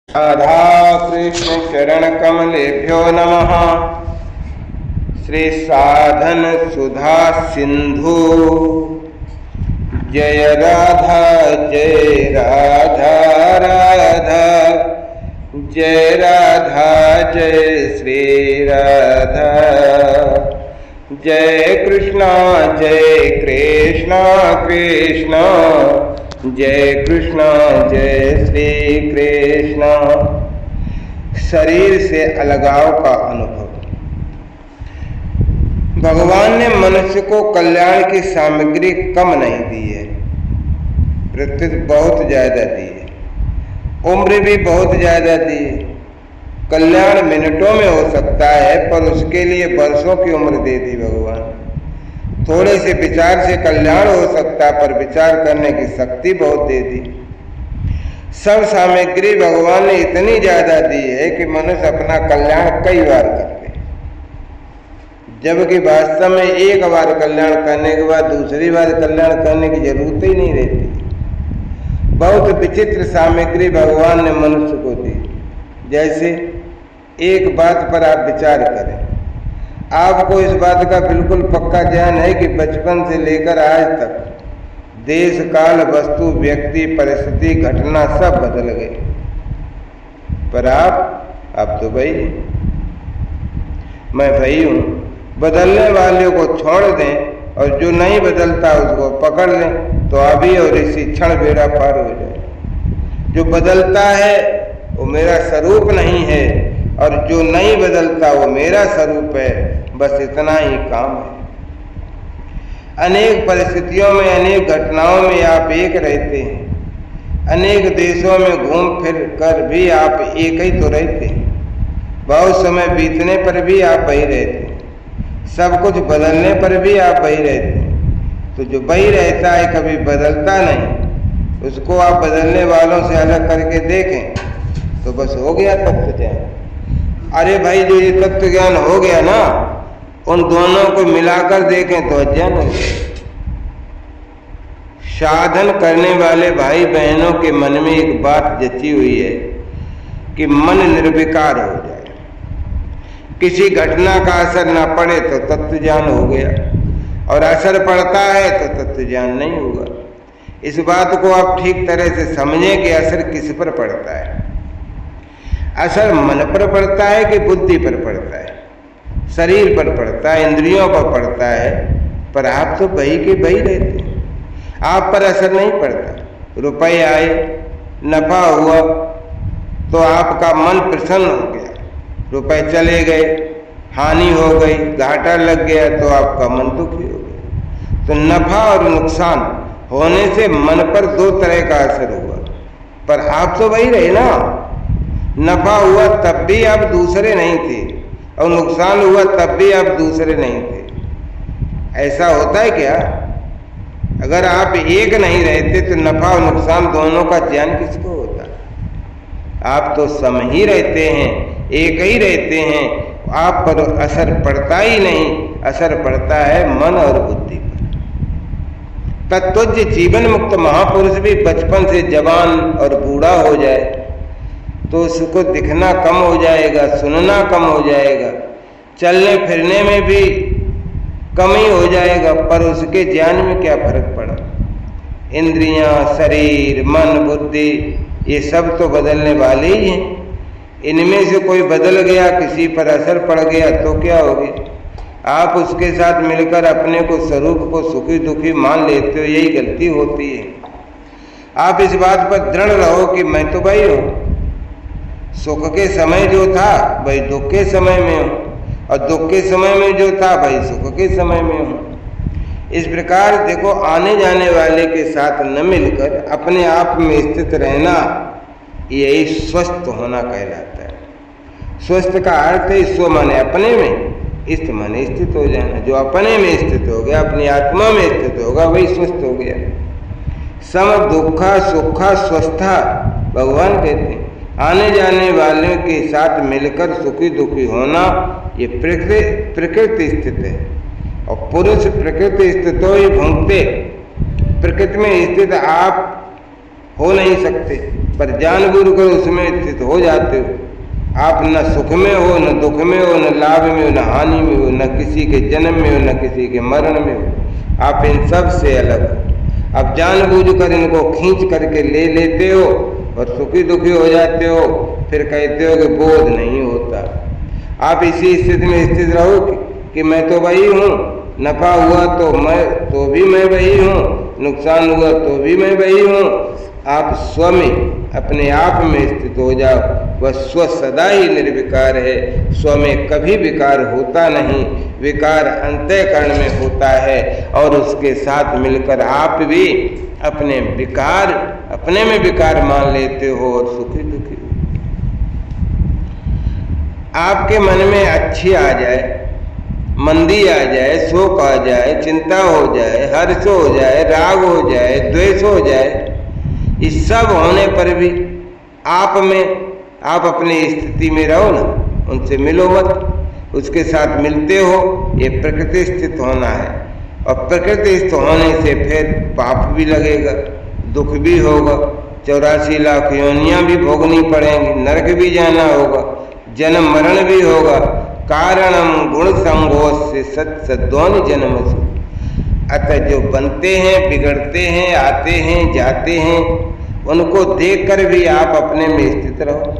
राधा कृष्ण चरण कमलेभ्यो नमः। श्री साधन सुधा सिंधु जय राधा राधा जय राधा जय श्री राधा जय कृष्णा कृष्णा जय कृष्ण जय श्री कृष्ण। शरीर से अलगाव का अनुभव। भगवान ने मनुष्य को कल्याण की सामग्री कम नहीं दी है, प्रत्युत बहुत ज्यादा दी है। उम्र भी बहुत ज्यादा दी है। कल्याण मिनटों में हो सकता है, पर उसके लिए वर्षों की उम्र दे दी भगवान। थोड़े से विचार से कल्याण हो सकता, पर विचार करने की शक्ति बहुत दे दी। सब सामग्री भगवान ने इतनी ज्यादा दी है कि मनुष्य अपना कल्याण कई बार कर ले, जबकि वास्तव में एक बार कल्याण करने के बाद दूसरी बार कल्याण करने की जरूरत ही नहीं रहती। बहुत विचित्र सामग्री भगवान ने मनुष्य को दी। जैसे एक बात पर आप विचार करें। आपको इस बात का बिल्कुल पक्का ज्ञान है कि बचपन से लेकर आज तक देश काल वस्तु व्यक्ति परिस्थिति घटना सब बदल गए, पर आप तो भाई, मैं भाई हूं। बदलने वाले को छोड़ दें और जो नहीं बदलता उसको पकड़ लें तो अभी और इसी क्षण बेड़ा पार हो जाए। जो बदलता है वो मेरा स्वरूप नहीं है, और जो नहीं बदलता वो मेरा स्वरूप है। बस इतना ही काम है। अनेक परिस्थितियों में, अनेक घटनाओं में आप एक रहते हैं। अनेक देशों में घूम फिर कर भी आप एक ही तो रहते हैं। बहुत समय बीतने पर भी आप वही रहते हैं। सब कुछ बदलने पर भी आप वही रहते हैं। तो जो वही रहता है, कभी बदलता नहीं, उसको आप बदलने वालों से अलग करके देखें तो बस हो गया तत्व ज्ञान। अरे भाई, जो ये तत्व ज्ञान हो गया ना, उन दोनों को मिलाकर देखें तो अज्ञान हो गया। साधन करने वाले भाई बहनों के मन में एक बात जची हुई है कि मन निर्विकार हो जाए, किसी घटना का असर ना पड़े तो तत्व ज्ञान हो गया, और असर पड़ता है तो तत्व ज्ञान नहीं होगा। इस बात को आप ठीक तरह से समझें कि असर किस पर पड़ता है। असर मन पर पड़ता है कि बुद्धि पर पड़ता है, शरीर पर पड़ता है, इंद्रियों पर पड़ता है, पर आप तो वही के वही रहते हैं। आप पर असर नहीं पड़ता। रुपए आए, नफा हुआ तो आपका मन प्रसन्न हो गया। रुपए चले गए, हानि हो गई, घाटा लग गया तो आपका मन दुखी हो गया। तो नफा और नुकसान होने से मन पर दो तरह का असर हुआ, पर आप तो वही रहे ना। नफा हुआ तब भी आप दूसरे नहीं थे, और नुकसान हुआ तब भी आप दूसरे नहीं थे। ऐसा होता है क्या? अगर आप एक नहीं रहते तो नफा और नुकसान दोनों का ज्ञान किसको होता? आप तो सम ही रहते हैं, एक ही रहते हैं। आप पर असर पड़ता ही नहीं, असर पड़ता है मन और बुद्धि पर। तत्वज्ञ जीवन मुक्त महापुरुष भी बचपन से जवान और बूढ़ा हो जाए तो उसको दिखना कम हो जाएगा, सुनना कम हो जाएगा, चलने फिरने में भी कमी हो जाएगा, पर उसके ज्ञान में क्या फर्क पड़ा? इंद्रियां, शरीर, मन, बुद्धि, ये सब तो बदलने वाले ही हैं। इनमें से कोई बदल गया, किसी पर असर पड़ गया तो क्या हो गया? आप उसके साथ मिलकर अपने को स्वरूप को सुखी दुखी मान लेते हो, यही गलती होती है। आप इस बात पर दृढ़ रहो कि मैं तो भाई हूँ। सुख के समय जो था भाई दुख के समय में हूँ, और दुख के समय में जो था भाई सुख के समय में हूँ। इस प्रकार देखो, आने जाने वाले के साथ न मिलकर अपने आप में स्थित रहना, यही स्वस्थ होना कहलाता है। स्वस्थ का अर्थ है स्व माने अपने में, स्थित माने स्थित हो जाना। जो अपने में स्थित हो गया, अपनी आत्मा में स्थित होगा, वही स्वस्थ हो गया। सम दुखा सुखा स्वस्था भगवान कहते हैं। आने जाने वालों के साथ मिलकर सुखी दुखी होना, ये प्रकृति स्थित है। और पुरुष प्रकृति स्थितो ही भुंक्ते। प्रकृति में स्थित आप हो नहीं सकते, पर जानबूझकर उसमें स्थित हो जाते हो। आप न सुख में हो, न दुख में हो, न लाभ में हो, न हानि में हो, न किसी के जन्म में हो, न किसी के मरण में हो। आप इन सब से अलग हो। अब जानबूझकर इनको खींच करके ले लेते हो और सुखी दुखी हो जाते हो, फिर कहते हो कि बोध नहीं होता। आप इसी स्थिति में स्थित रहो कि मैं तो वही हूँ, नफा हुआ तो भी मैं वही हूँ, नुकसान हुआ तो भी मैं वही हूँ। आप स्व में, अपने आप में स्थित हो जाओ। वह स्व सदा ही निर्विकार है। स्व में कभी विकार होता नहीं, विकार अंतःकरण में होता है। और उसके साथ मिलकर आप भी अपने में विकार मान लेते हो और सुखी दुखी। आपके मन में अच्छी आ जाए, मंदी आ जाए, शोक आ जाए, चिंता हो जाए, हर्ष हो जाए, राग हो जाए, द्वेष हो जाए, इस सब होने पर भी आप अपनी स्थिति में रहो ना, उनसे मिलो मत। उसके साथ मिलते हो, ये प्रकृति स्थित होना है। और प्रकृति स्थित होने से फिर पाप भी लगेगा, दुख भी होगा, 84 लाख योनियां भी भोगनी पड़ेंगी, नरक भी जाना होगा, जन्म मरण भी होगा। कारणम गुण संगोष से सद्योनि जन्म। अतः जो बनते हैं, बिगड़ते हैं, आते हैं, जाते हैं, उनको देखकर भी आप अपने में स्थित रहो,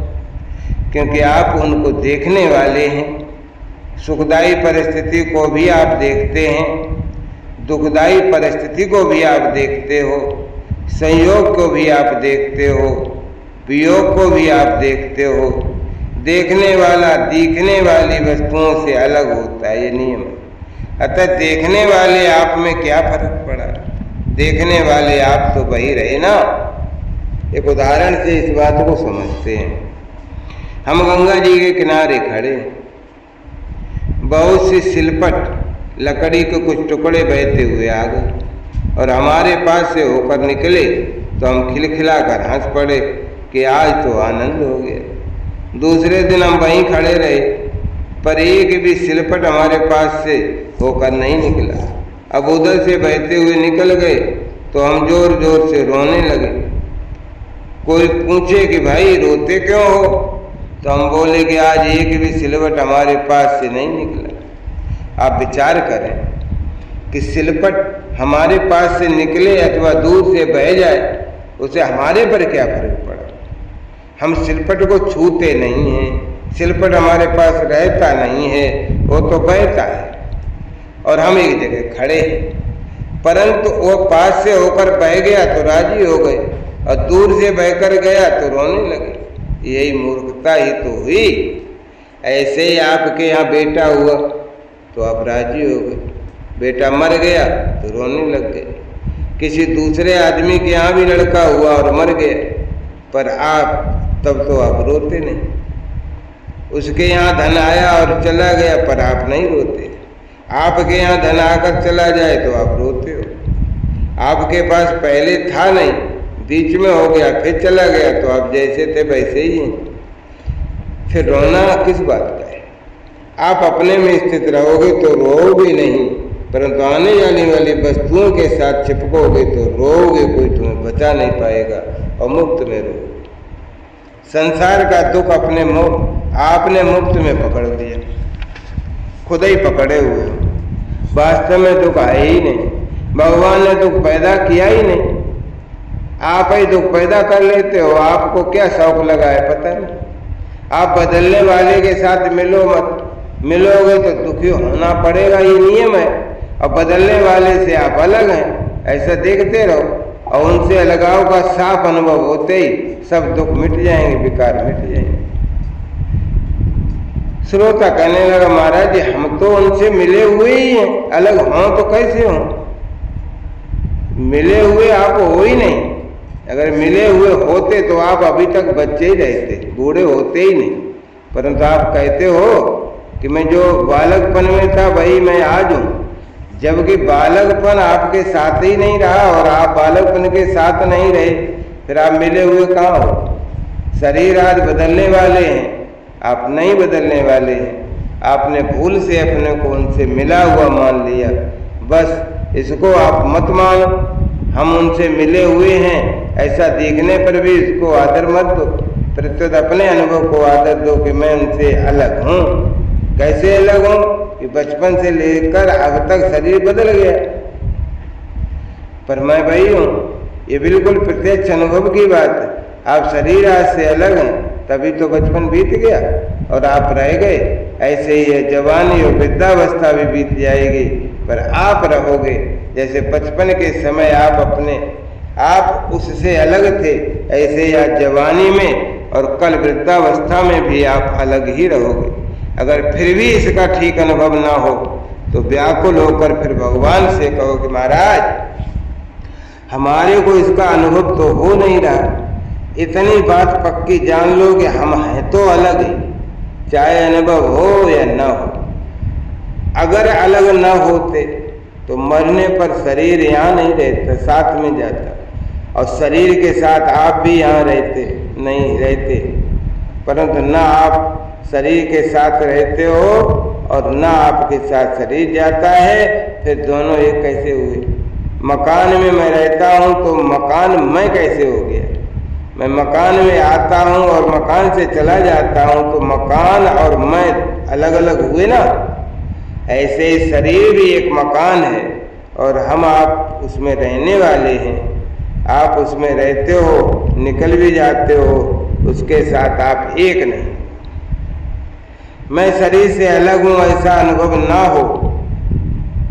क्योंकि आप उनको देखने वाले हैं। सुखदायी परिस्थिति को भी आप देखते हैं, दुखदायी परिस्थिति को भी आप देखते हो, संयोग को भी आप देखते हो, वियोग को भी आप देखते हो। देखने वाला दिखने वाली वस्तुओं से अलग होता है, ये नियम है। अतः देखने वाले आप में क्या फर्क पड़ा? देखने वाले आप तो वही रहे ना। एक उदाहरण से इस बात को समझते हैं। हम गंगा जी के किनारे खड़े, बहुत सी सिलपट लकड़ी के कुछ टुकड़े बहते हुए आ गए और हमारे पास से होकर निकले तो हम खिलखिलाकर हंस पड़े कि आज तो आनंद हो गया। दूसरे दिन हम वहीं खड़े रहे, पर एक भी सिलपट हमारे पास से होकर नहीं निकला। अब उधर से बहते हुए निकल गए तो हम जोर जोर से रोने लगे। कोई पूछे कि भाई रोते क्यों हो, तो हम बोले कि आज एक भी सिलपट हमारे पास से नहीं निकला। आप विचार करें कि सिलपट हमारे पास से निकले अथवा दूर से बह जाए, उसे हमारे पर क्या फर्क पड़ा? हम सिलपट को छूते नहीं हैं, सिलपट हमारे पास रहता नहीं है, वो तो बहता है और हम एक जगह खड़े हैं। परंतु वो पास से होकर बह गया तो राजी हो गए और दूर से बहकर गया तो रोने लगे। यही मूर्खता ही तो हुई। ऐसे ही आपके यहाँ बेटा हुआ तो आप राजी हो गए, बेटा मर गया तो रोने लग गए। किसी दूसरे आदमी के यहाँ भी लड़का हुआ और मर गया, पर आप तब तो आप रोते नहीं। उसके यहाँ धन आया और चला गया, पर आप नहीं रोते। आपके यहाँ धन आकर चला जाए तो आप रोते हो। आपके पास पहले था नहीं, बीच में हो गया, फिर चला गया, तो आप जैसे थे वैसे ही हैं। फिर रोना किस बात का है? आप अपने में स्थित रहोगे तो रोओगे नहीं, परंतु आने जाने वाली वस्तुओं के साथ चिपकोगे तो रोओगे, कोई तुम्हें बचा नहीं पाएगा और मुफ्त में रोगे। संसार का दुख आपने मुफ्त में पकड़ लिया, खुद ही पकड़े हुए हो। वास्तव में दुख आए ही नहीं, भगवान ने दुख पैदा किया ही नहीं, आप ही दुख पैदा कर लेते हो। आपको क्या शौक लगा है पता नहीं। आप बदलने वाले के साथ मिलो मत, मिलोगे तो दुखी होना पड़ेगा, ये नियम है। और बदलने वाले से आप अलग हैं, ऐसा देखते रहो और उनसे अलगाव का साफ अनुभव होते ही सब दुख मिट जाएंगे, विकार मिट जाएंगे। श्रोता कहने लगा, महाराज जी हम तो उनसे मिले हुए ही हैं, अलग हों तो कैसे हों? मिले हुए आप हो ही नहीं। अगर मिले हुए होते तो आप अभी तक बच्चे ही रहते, बूढ़े होते ही नहीं। परंतु आप कहते हो कि मैं जो बालकपन में था वही मैं आज हूँ, जबकि बालकपन आपके साथ ही नहीं रहा और आप बालकपन के साथ नहीं रहे, फिर आप मिले हुए कहाँ हो? शरीर आज बदलने वाले हैं, आप नहीं बदलने वाले हैं। आपने भूल से अपने को उनसे मिला हुआ मान लिया। बस इसको आप मत मानो, हम उनसे मिले हुए हैं ऐसा दिखने पर भी इसको आदर मत दो, प्रत्युत अपने अनुभव को आदर दो कि मैं उनसे अलग हूँ। कैसे अलग हूँ कि बचपन से लेकर अब तक शरीर बदल गया, पर मैं वही हूँ। ये बिल्कुल प्रत्यक्ष अनुभव की बात है। आप शरीर आज से अलग हैं, तभी तो बचपन बीत गया और आप रह गए। ऐसे ही है जवानी और वृद्धावस्था भी बीत जाएगी, पर आप रहोगे। जैसे बचपन के समय आप उससे अलग थे, ऐसे ही आज जवानी में और कल वृद्धावस्था में भी आप अलग ही रहोगे। अगर फिर भी इसका ठीक अनुभव ना हो तो व्याकुल होकर फिर भगवान से कहो कि महाराज हमारे को इसका अनुभव तो हो नहीं रहा। इतनी बात पक्की जान लो कि हम हैं तो अलग ही, चाहे अनुभव हो या ना हो। अगर अलग ना होते तो मरने पर शरीर यहाँ नहीं रहता, साथ में जाता, और शरीर के साथ आप भी यहाँ नहीं रहते। परंतु ना आप शरीर के साथ रहते हो और ना आपके साथ शरीर जाता है, फिर दोनों एक कैसे हुए? मकान में मैं रहता हूँ तो मकान मैं कैसे हो गया? मैं मकान में आता हूँ और मकान से चला जाता हूँ तो मकान और मैं अलग अलग हुए ना। ऐसे ही शरीर भी एक मकान है और हम आप उसमें रहने वाले हैं। आप उसमें रहते हो, निकल भी जाते हो, उसके साथ आप एक नहीं। मैं शरीर से अलग हूँ ऐसा अनुभव ना हो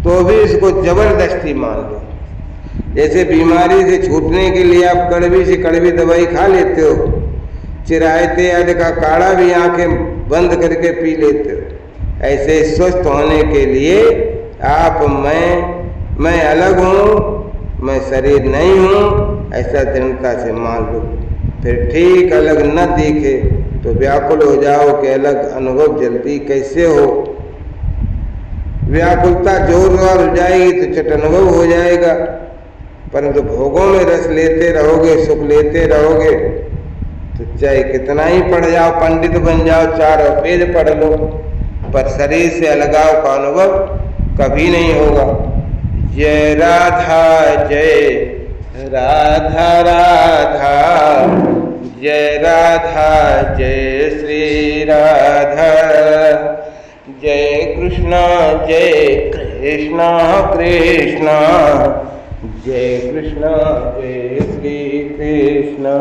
तो भी इसको जबरदस्ती मान लो। जैसे बीमारी से छूटने के लिए आप कड़वी से कड़वी दवाई खा लेते हो, चिरायते आदि का काढ़ा भी आंखें बंद करके पी लेते हो, ऐसे स्वस्थ होने के लिए आप मैं अलग हूँ, मैं शरीर नहीं हूँ, ऐसा दृढ़ता से मान लो। फिर ठीक अलग न दिखे तो व्याकुल हो जाओ कि अलग अनुभव जल्दी कैसे हो। व्याकुलता जोरदार हो जाएगी तो चट अनुभव हो जाएगा। परंतु भोगों में रस लेते रहोगे, सुख लेते रहोगे, तो चाहे कितना ही पढ़ जाओ, पंडित बन जाओ, 4 वेद पढ़ लो, पर शरीर से अलगाव का अनुभव कभी नहीं होगा। जय राधा जय राधा राधा, जय राधा जय श्री राधा, जय कृष्णा कृष्णा, जय कृष्णा जय श्री कृष्णा।